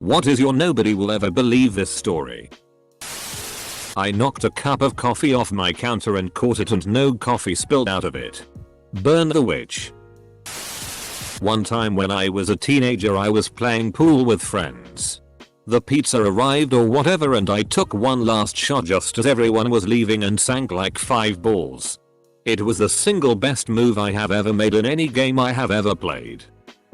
What is your nobody will ever believe this story? I knocked a cup of coffee off my counter and caught it and no coffee spilled out of it. Burn the witch. One time when I was a teenager I was playing pool with friends. The pizza arrived or whatever and I took one last shot just as everyone was leaving and sank like 5 balls. It was the single best move I have ever made in any game I have ever played.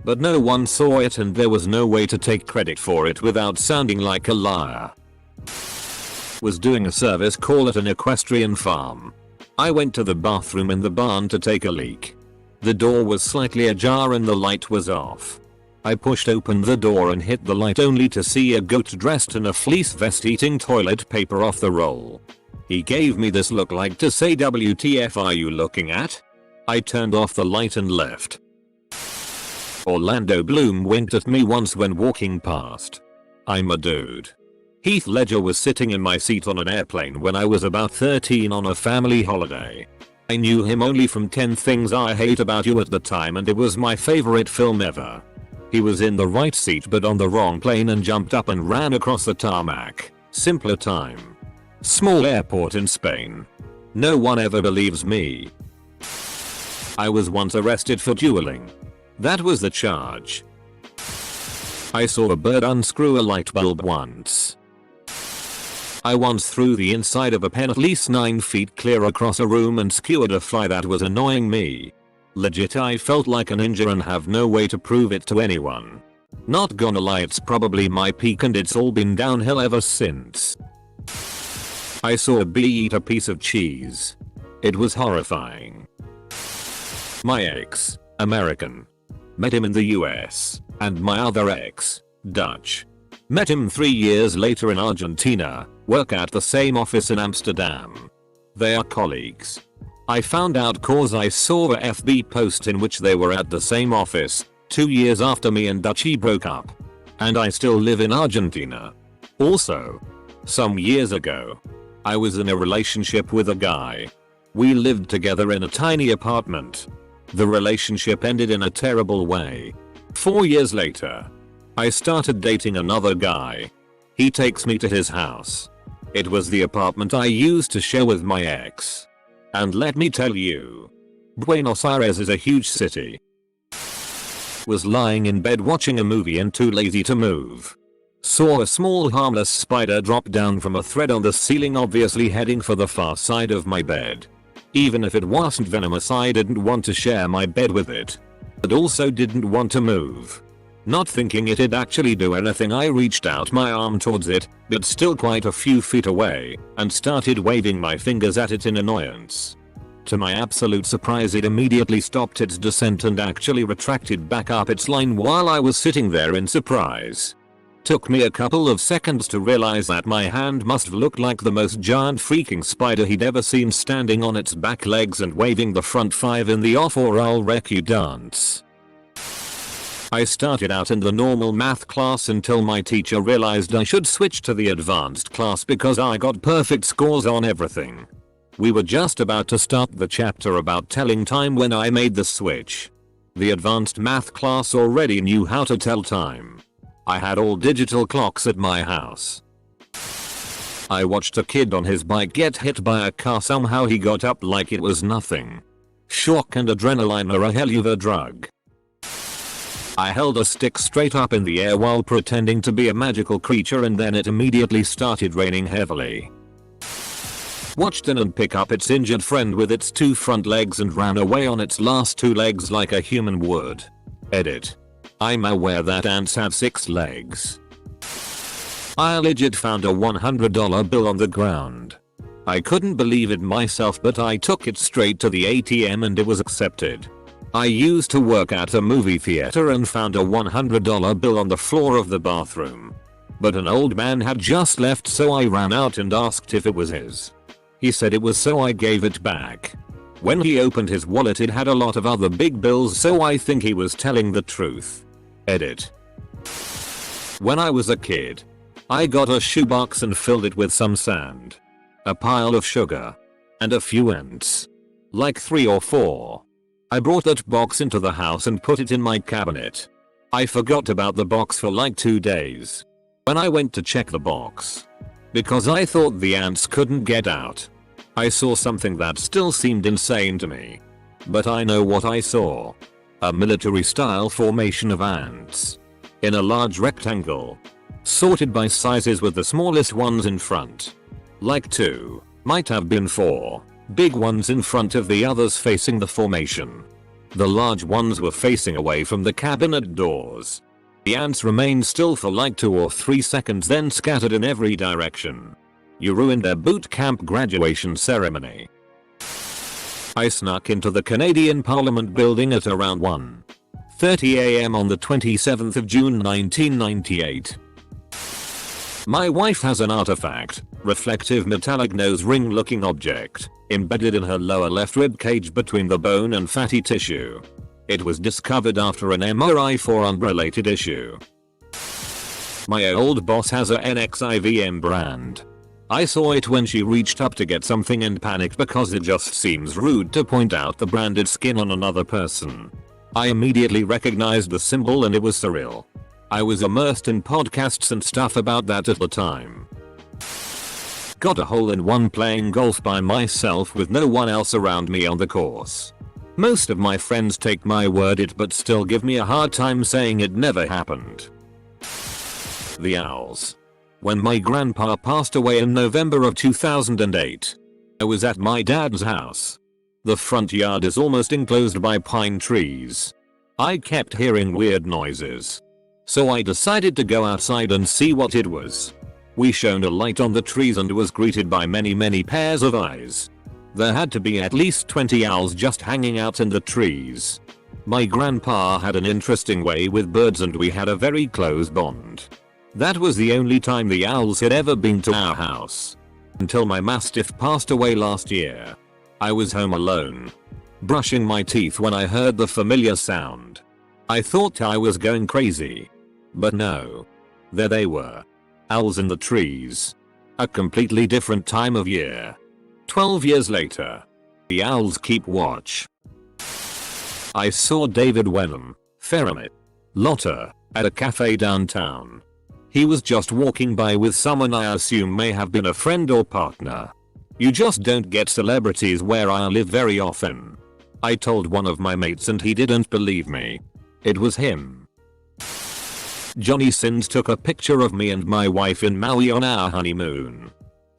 But no one saw it and there was no way to take credit for it without sounding like a liar. Was doing a service call at an equestrian farm. I went to the bathroom in the barn to take a leak. The door was slightly ajar and the light was off. I pushed open the door and hit the light only to see a goat dressed in a fleece vest eating toilet paper off the roll. He gave me this look like to say WTF are you looking at? I turned off the light and left. Orlando Bloom winked at me once when walking past. I'm a dude. Heath Ledger was sitting in my seat on an airplane when I was about 13 on a family holiday. I knew him only from 10 Things I Hate About You at the time and it was my favorite film ever. He was in the right seat but on the wrong plane and jumped up and ran across the tarmac. Simpler time. Small airport in Spain. No one ever believes me. I was once arrested for dueling. That was the charge. I saw a bird unscrew a light bulb once. I once threw the inside of a pen at least 9 feet clear across a room and skewered a fly that was annoying me. Legit I felt like a ninja and have no way to prove it to anyone. Not gonna lie it's probably my peak and it's all been downhill ever since. I saw a bee eat a piece of cheese. It was horrifying. My ex, American. Met him in the US, and my other ex, Dutch. Met him 3 years later in Argentina, work at the same office in Amsterdam. They are colleagues. I found out cause I saw a FB post in which they were at the same office, 2 years after me and Dutchy broke up. And I still live in Argentina. Also, some years ago, I was in a relationship with a guy. We lived together in a tiny apartment. The relationship ended in a terrible way. 4 years later, I started dating another guy. He takes me to his house. It was the apartment I used to share with my ex. And let me tell you, Buenos Aires is a huge city. Was lying in bed watching a movie and too lazy to move. Saw a small harmless spider drop down from a thread on the ceiling, obviously heading for the far side of my bed. Even if it wasn't venomous I didn't want to share my bed with it. But also didn't want to move. Not thinking it'd actually do anything I reached out my arm towards it, but still quite a few feet away, and started waving my fingers at it in annoyance. To my absolute surprise it immediately stopped its descent and actually retracted back up its line while I was sitting there in surprise. Took me a couple of seconds to realize that my hand must have looked like the most giant freaking spider he'd ever seen standing on its back legs and waving the front 5 in the off or I'll wreck you dance. I started out in the normal math class until my teacher realized I should switch to the advanced class because I got perfect scores on everything. We were just about to start the chapter about telling time when I made the switch. The advanced math class already knew how to tell time. I had all digital clocks at my house. I watched a kid on his bike get hit by a car. Somehow he got up like it was nothing. Shock and adrenaline are a hell of a drug. I held a stick straight up in the air while pretending to be a magical creature and then it immediately started raining heavily. Watched an ant pick up its injured friend with its 2 front legs and ran away on its last 2 legs like a human would. Edit. I'm aware that ants have 6 legs. I legit found a $100 bill on the ground. I couldn't believe it myself but I took it straight to the ATM and it was accepted. I used to work at a movie theater and found a $100 bill on the floor of the bathroom. But an old man had just left so I ran out and asked if it was his. He said it was so I gave it back. When he opened his wallet it had a lot of other big bills so I think he was telling the truth. Edit. When I was a kid, I got a shoebox and filled it with some sand, a pile of sugar, and a few ants. Like 3 or 4. I brought that box into the house and put it in my cabinet. I forgot about the box for like 2 days. When I went to check the box, because I thought the ants couldn't get out, I saw something that still seemed insane to me. But I know what I saw. A military style formation of ants. In a large rectangle. Sorted by sizes with the smallest ones in front. Like 2, might have been 4, big ones in front of the others facing the formation. The large ones were facing away from the cabinet doors. The ants remained still for like 2 or 3 seconds, then scattered in every direction. You ruined their boot camp graduation ceremony. I snuck into the Canadian Parliament building at around 1:30 AM on the 27th of June 1998. My wife has an artifact, reflective metallic nose ring looking object, embedded in her lower left rib cage between the bone and fatty tissue. It was discovered after an MRI for unrelated issue. My old boss has a NXIVM brand. I saw it when she reached up to get something and panicked because it just seems rude to point out the branded skin on another person. I immediately recognized the symbol and it was Surreal. I was immersed in podcasts and stuff about that at the time. Got a hole-in-one playing golf by myself with no one else around me on the course. Most of my friends take my word it but still give me a hard time saying it never happened. The owls. When my grandpa passed away in November of 2008, I was at my dad's house. The front yard is almost enclosed by pine trees. I kept hearing weird noises. So I decided to go outside and see what it was. We shone a light on the trees and was greeted by many pairs of eyes. There had to be at least 20 owls just hanging out in the trees. My grandpa had an interesting way with birds and we had a very close bond. That was the only time the owls had ever been to our house. Until my mastiff passed away last year. I was home alone, brushing my teeth when I heard the familiar sound. I thought I was going crazy. But no. There they were. Owls in the trees. A completely different time of year. 12 years later. The owls keep watch. I saw David Wenham, Ferramit, Lotta, at a cafe downtown. He was just walking by with someone I assume may have been a friend or partner. You just don't get celebrities where I live very often. I told one of my mates and he didn't believe me. It was him. Johnny Sins took a picture of me and my wife in Maui on our honeymoon.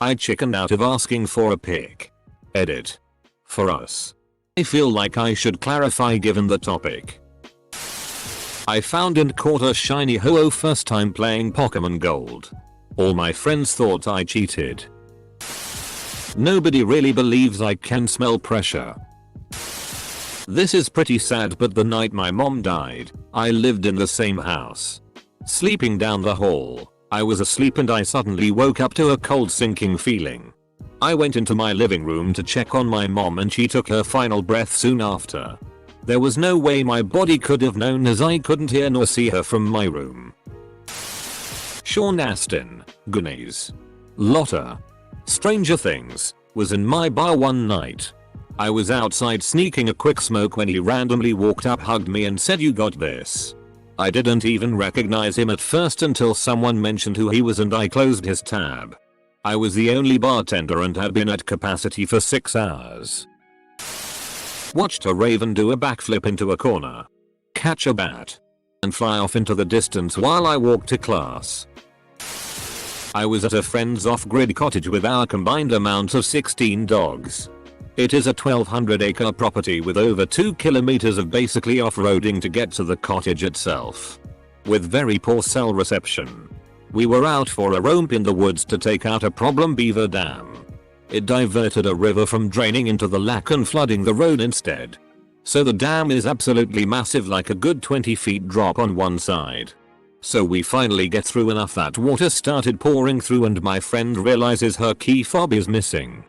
I chickened out of asking for a pic. Edit. For us. I feel like I should clarify given the topic. I found and caught a shiny ho-oh first time playing Pokemon Gold. All my friends thought I cheated. Nobody really believes I can smell pressure. This is pretty sad, but the night my mom died, I lived in the same house. Sleeping down the hall, I was asleep and I suddenly woke up to a cold sinking feeling. I went into my living room to check on my mom and she took her final breath soon after. There was no way my body could have known as I couldn't hear nor see her from my room. Sean Astin, Goonies. Lotta. Stranger Things, was in my bar one night. I was outside sneaking a quick smoke when he randomly walked up, hugged me and said, "You got this." I didn't even recognize him at first until someone mentioned who he was and I closed his tab. I was the only bartender and had been at capacity for 6 hours. Watched a raven do a backflip into a corner, catch a bat, and fly off into the distance while I walked to class. I was at a friend's off-grid cottage with our combined amount of 16 dogs. It is a 1200-acre property with over 2 kilometers of basically off-roading to get to the cottage itself. With very poor cell reception. We were out for a romp in the woods to take out a problem beaver dam. It diverted a river from draining into the lake and flooding the road instead. So the dam is absolutely massive, like a good 20 feet drop on one side. So we finally get through enough that water started pouring through and my friend realizes her key fob is missing.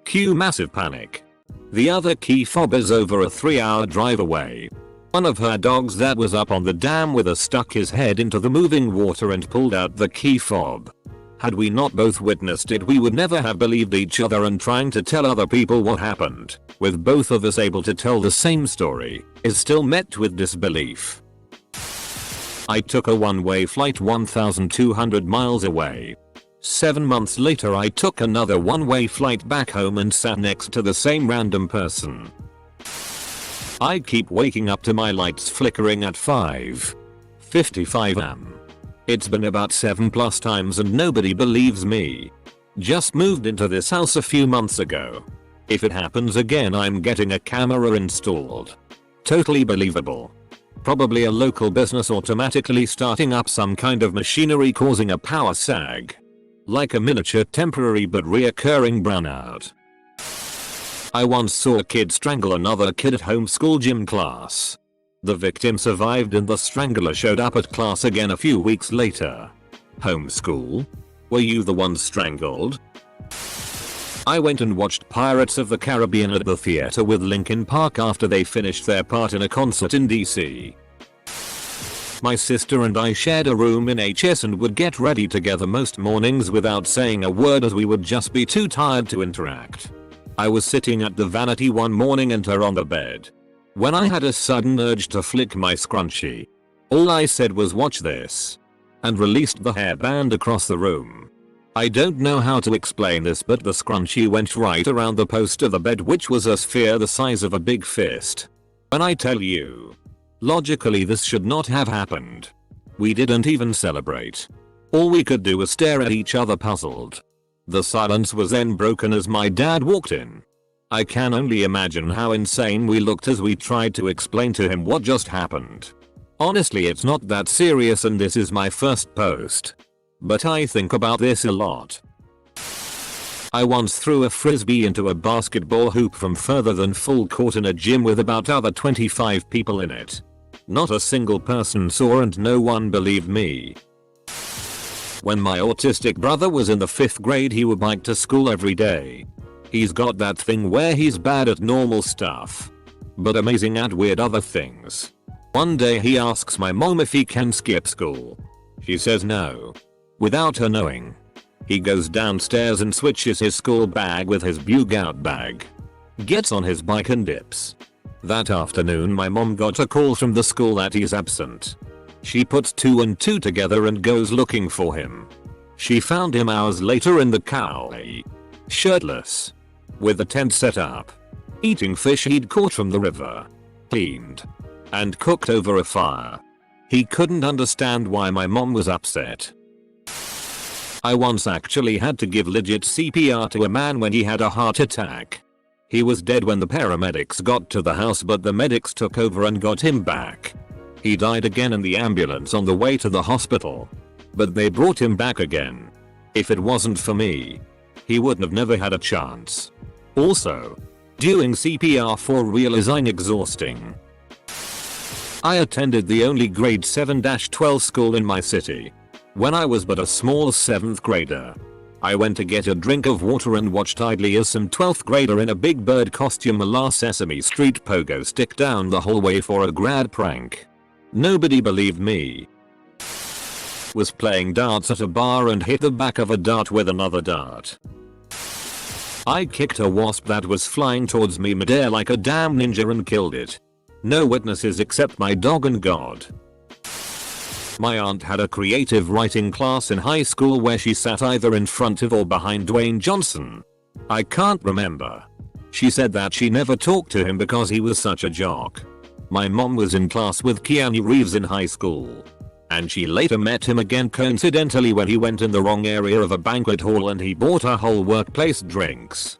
Cue massive panic. The other key fob is over a 3-hour drive away. One of her dogs that was up on the dam with us stuck his head into the moving water and pulled out the key fob. Had we not both witnessed it, we would never have believed each other, and trying to tell other people what happened, with both of us able to tell the same story, is still met with disbelief. I took a one-way flight 1,200 miles away. 7 months later I took another one-way flight back home and sat next to the same random person. I keep waking up to my lights flickering at 5:55 am. It's been about 7+ times and nobody believes me. Just moved into this house a few months ago. If it happens again I'm getting a camera installed. Totally believable. Probably a local business automatically starting up some kind of machinery causing a power sag. Like a miniature temporary but reoccurring brownout. I once saw a kid strangle another kid at homeschool gym class. The victim survived and the strangler showed up at class again a few weeks later. Homeschool? Were you the one strangled? I went and watched Pirates of the Caribbean at the theater with Linkin Park after they finished their part in a concert in DC. My sister and I shared a room in HS and would get ready together most mornings without saying a word as we would just be too tired to interact. I was sitting at the vanity one morning and her on the bed, when I had a sudden urge to flick my scrunchie. All I said was "watch this," and released the hairband across the room. I don't know how to explain this but the scrunchie went right around the post of the bed which was a sphere the size of a big fist. When I tell you, logically this should not have happened. We didn't even celebrate. All we could do was stare at each other puzzled. The silence was then broken as my dad walked in. I can only imagine how insane we looked as we tried to explain to him what just happened. Honestly it's not that serious and this is my first post. But I think about this a lot. I once threw a frisbee into a basketball hoop from further than full court in a gym with about other 25 people in it. Not a single person saw and no one believed me. When my autistic brother was in the 5th grade he would bike to school every day. He's got that thing where he's bad at normal stuff, but amazing at weird other things. One day he asks my mom if he can skip school. She says no. Without her knowing. He goes downstairs and switches his school bag with his bug-out bag. Gets on his bike and dips. That afternoon my mom got a call from the school that he's absent. She puts 2 and 2 together and goes looking for him. She found him hours later in the coulee, shirtless, with a tent set up, eating fish he'd caught from the river, cleaned, and cooked over a fire. He couldn't understand why my mom was upset. I once actually had to give legit CPR to a man when he had a heart attack. He was dead when the paramedics got to the house but the medics took over and got him back. He died again in the ambulance on the way to the hospital. But they brought him back again. If it wasn't for me, he would have never had a chance. Also, doing CPR for real is exhausting. I attended the only grade 7-12 school in my city. When I was but a small 7th grader. I went to get a drink of water and watched idly as some 12th grader in a Big Bird costume la Sesame Street pogo stick down the hallway for a grad prank. Nobody believed me. Was playing darts at a bar and hit the back of a dart with another dart. I kicked a wasp that was flying towards me midair like a damn ninja and killed it. No witnesses except my dog and God. My aunt had a creative writing class in high school where she sat either in front of or behind Dwayne Johnson. I can't remember. She said that she never talked to him because he was such a jock. My mom was in class with Keanu Reeves in high school. And she later met him again coincidentally when he went in the wrong area of a banquet hall and he bought her whole workplace drinks.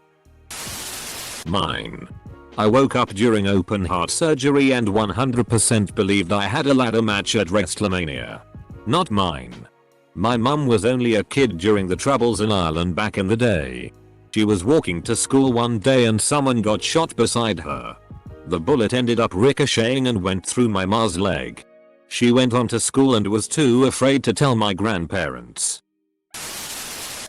Mine. I woke up during open heart surgery and 100% believed I had a ladder match at WrestleMania. Not mine. My mum was only a kid during the Troubles in Ireland back in the day. She was walking to school one day and someone got shot beside her. The bullet ended up ricocheting and went through my ma's leg. She went on to school and was too afraid to tell my grandparents.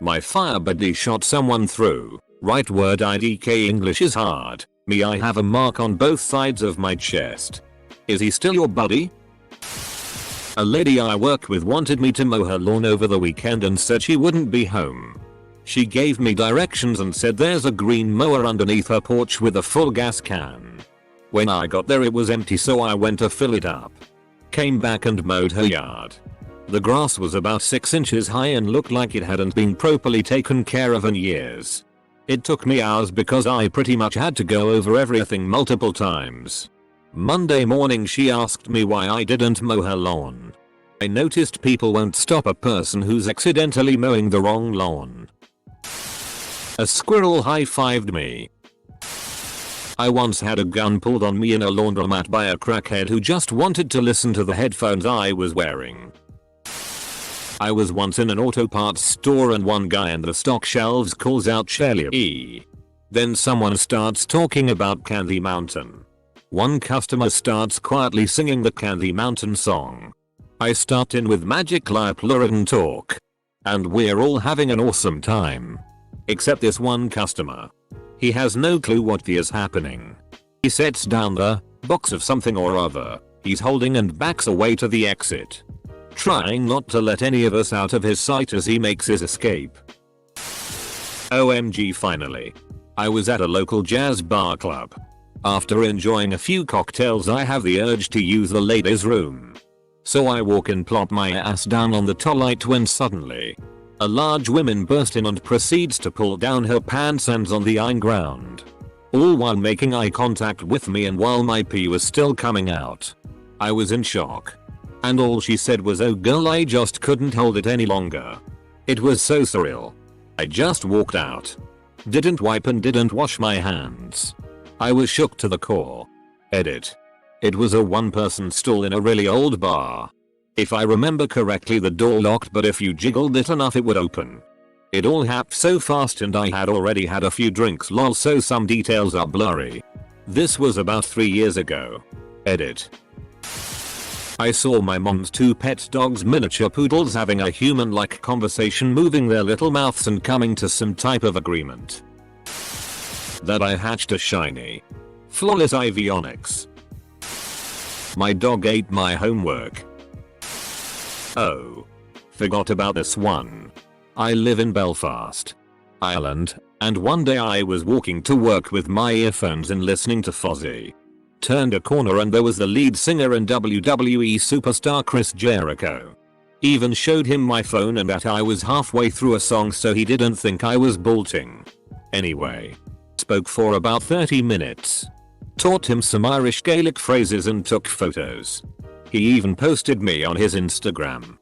My fire buddy shot someone through. Right word IDK English is hard. Me, I have a mark on both sides of my chest. Is he still your buddy? A lady I work with wanted me to mow her lawn over the weekend and said she wouldn't be home. She gave me directions and said there's a green mower underneath her porch with a full gas can. When I got there it was empty so I went to fill it up. Came back and mowed her yard. The grass was about 6 inches high and looked like it hadn't been properly taken care of in years. It took me hours because I pretty much had to go over everything multiple times. Monday morning she asked me why I didn't mow her lawn. I noticed people won't stop a person who's accidentally mowing the wrong lawn. A squirrel high-fived me. I once had a gun pulled on me in a laundromat by a crackhead who just wanted to listen to the headphones I was wearing. I was once in an auto parts store and one guy in the stock shelves calls out Shelly. Then someone starts talking about Candy Mountain. One customer starts quietly singing the Candy Mountain song. I start in with Magic Light Luridan talk. And we're all having an awesome time. Except this one customer. He has no clue what is happening. He sets down the box of something or other he's holding and backs away to the exit, trying not to let any of us out of his sight as he makes his escape. OMG, finally. I was at a local jazz bar club. After enjoying a few cocktails I have the urge to use the ladies' room. So I walk and plop my ass down on the toilet when suddenly a large woman bursts in and proceeds to pull down her pants and on the iron ground. All while making eye contact with me and while my pee was still coming out. I was in shock. And all she said was, "Oh girl, I just couldn't hold it any longer." It was so surreal. I just walked out. Didn't wipe and didn't wash my hands. I was shook to the core. Edit. It was a one-person stall in a really old bar. If I remember correctly the door locked, but if you jiggled it enough it would open. It all happened so fast and I had already had a few drinks lol, so some details are blurry. This was about 3 years ago. Edit. I saw my mom's 2 pet dogs, miniature poodles, having a human-like conversation, moving their little mouths and coming to some type of agreement. That I hatched a shiny, flawless avionics. My dog ate my homework. Oh. Forgot about this one. I live in Belfast, Ireland, and one day I was walking to work with my earphones and listening to Fozzy. Turned a corner and there was the lead singer and WWE superstar Chris Jericho. Even showed him my phone and that I was halfway through a song so he didn't think I was bolting. Anyway. Spoke for about 30 minutes. Taught him some Irish Gaelic phrases and took photos. He even posted me on his Instagram.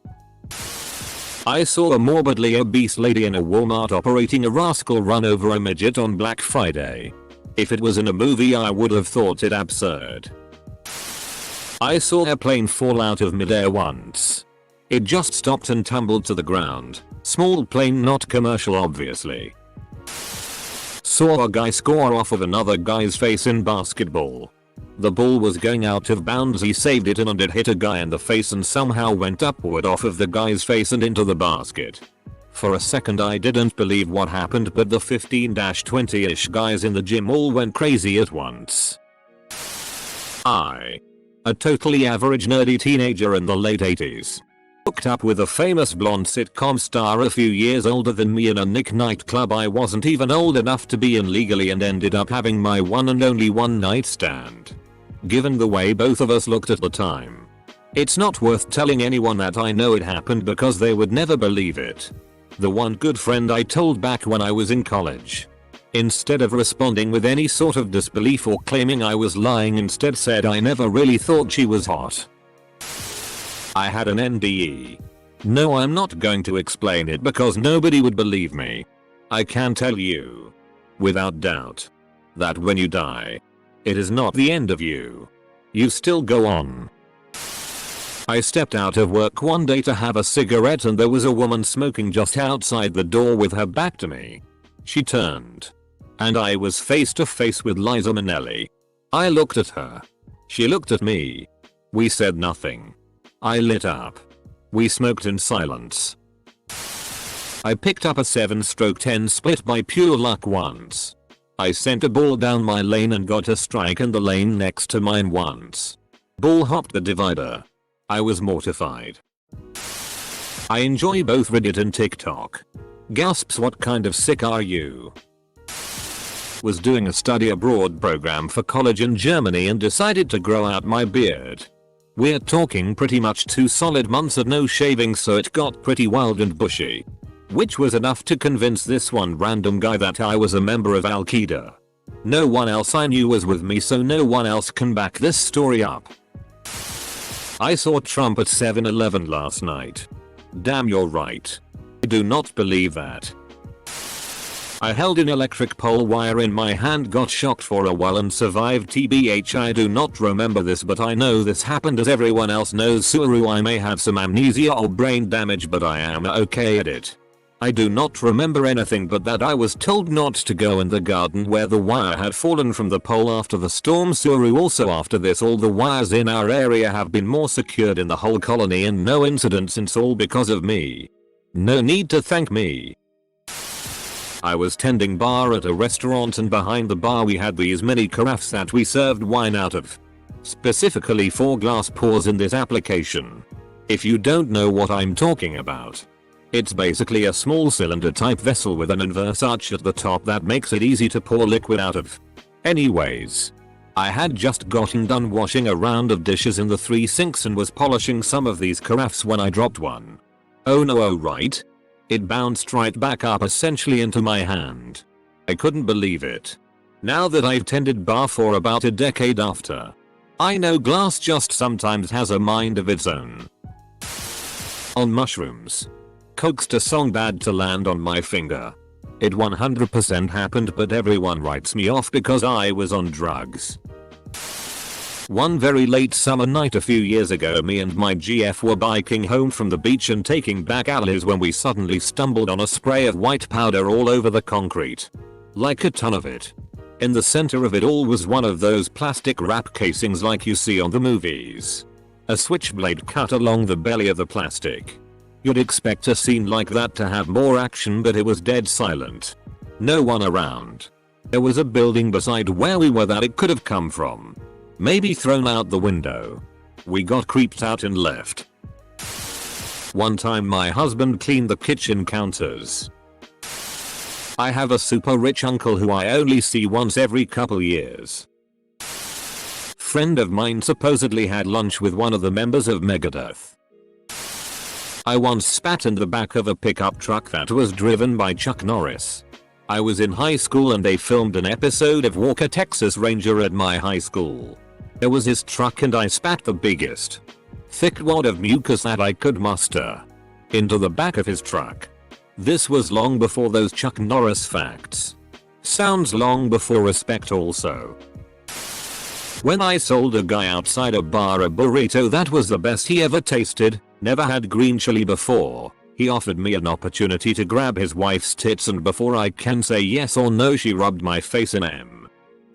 I saw a morbidly obese lady in a Walmart operating a rascal run over a midget on Black Friday. If it was in a movie I would have thought it absurd. I saw a plane fall out of midair once. It just stopped and tumbled to the ground. Small plane, not commercial obviously. Saw a guy score off of another guy's face in basketball. The ball was going out of bounds, he saved it and it hit a guy in the face and somehow went upward off of the guy's face and into the basket. For a second I didn't believe what happened, but the 15-20ish guys in the gym all went crazy at once. I, a totally average nerdy teenager in the late 80s, hooked up with a famous blonde sitcom star a few years older than me in a Nick nightclub I wasn't even old enough to be in legally, and ended up having my one and only one night stand. Given the way both of us looked at the time, it's not worth telling anyone that I know it happened because they would never believe it. The one good friend I told back when I was in college, instead of responding with any sort of disbelief or claiming I was lying, instead said I never really thought she was hot. I had an NDE. No, I'm not going to explain it because nobody would believe me. I can tell you, without doubt, that when you die, it is not the end of you. You still go on. I stepped out of work one day to have a cigarette and there was a woman smoking just outside the door with her back to me. She turned. And I was face to face with Liza Minnelli. I looked at her. She looked at me. We said nothing. I lit up. We smoked in silence. I picked up a 7-10 split by pure luck once. I sent a ball down my lane and got a strike in the lane next to mine once. Ball hopped the divider. I was mortified. I enjoy both Reddit and TikTok. Gasps, what kind of sick are you? Was doing a study abroad program for college in Germany and decided to grow out my beard. We're talking pretty much 2 solid months of no shaving, so it got pretty wild and bushy. Which was enough to convince this one random guy that I was a member of Al Qaeda. No one else I knew was with me, so no one else can back this story up. I saw Trump at 7-Eleven last night. Damn, you're right. I do not believe that. I held an electric pole wire in my hand, got shocked for a while and survived. TBH, I do not remember this, but I know this happened. As everyone else knows, Surreal, I may have some amnesia or brain damage, but I am okay at it. I do not remember anything but that I was told not to go in the garden where the wire had fallen from the pole after the storm. Surreal, also after this, all the wires in our area have been more secured in the whole colony, and no incidents, since all because of me. No need to thank me. I was tending bar at a restaurant, and behind the bar we had these mini carafes that we served wine out of. Specifically 4 glass pours in this application. If you don't know what I'm talking about, it's basically a small cylinder type vessel with an inverse arch at the top that makes it easy to pour liquid out of. Anyways, I had just gotten done washing a round of dishes in the 3 sinks and was polishing some of these carafes when I dropped one. Oh no, oh right. It bounced right back up essentially into my hand. I couldn't believe it. Now that I've tended bar for about a decade after, I know glass just sometimes has a mind of its own. On mushrooms. Coaxed a song bad to land on my finger. It 100% happened, but everyone writes me off because I was on drugs. One very late summer night a few years ago, me and my GF were biking home from the beach and taking back alleys when we suddenly stumbled on a spray of white powder all over the concrete. Like a ton of it. In the center of it all was one of those plastic wrap casings like you see on the movies. A switchblade cut along the belly of the plastic. You'd expect a scene like that to have more action, but it was dead silent. No one around. There was a building beside where we were that it could have come from. Maybe thrown out the window. We got creeped out and left. One time my husband cleaned the kitchen counters. I have a super rich uncle who I only see once every couple years. Friend of mine supposedly had lunch with one of the members of Megadeth. I once spat in the back of a pickup truck that was driven by Chuck Norris. I was in high school and they filmed an episode of Walker Texas Ranger at my high school. There was his truck and I spat the biggest, thick wad of mucus that I could muster into the back of his truck. This was long before those Chuck Norris facts. Sounds long before respect also. When I sold a guy outside a bar a burrito that was the best he ever tasted, never had green chili before, he offered me an opportunity to grab his wife's tits, and before I can say yes or no she rubbed my face in them.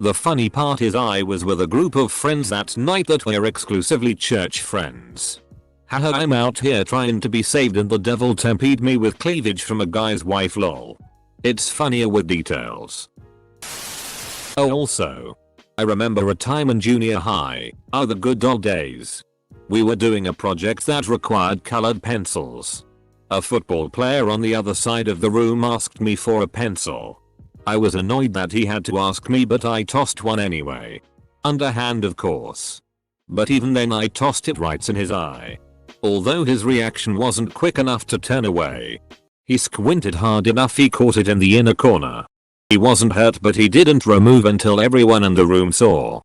The funny part is I was with a group of friends that night that were exclusively church friends. Haha, I'm out here trying to be saved and the devil tempered me with cleavage from a guy's wife, lol. It's funnier with details. Oh, also, I remember a time in junior high, the good old days. We were doing a project that required colored pencils. A football player on the other side of the room asked me for a pencil. I was annoyed that he had to ask me, but I tossed one anyway. Underhand, of course. But even then I tossed it right in his eye. Although his reaction wasn't quick enough to turn away. He squinted hard enough he caught it in the inner corner. He wasn't hurt, but he didn't remove until everyone in the room saw.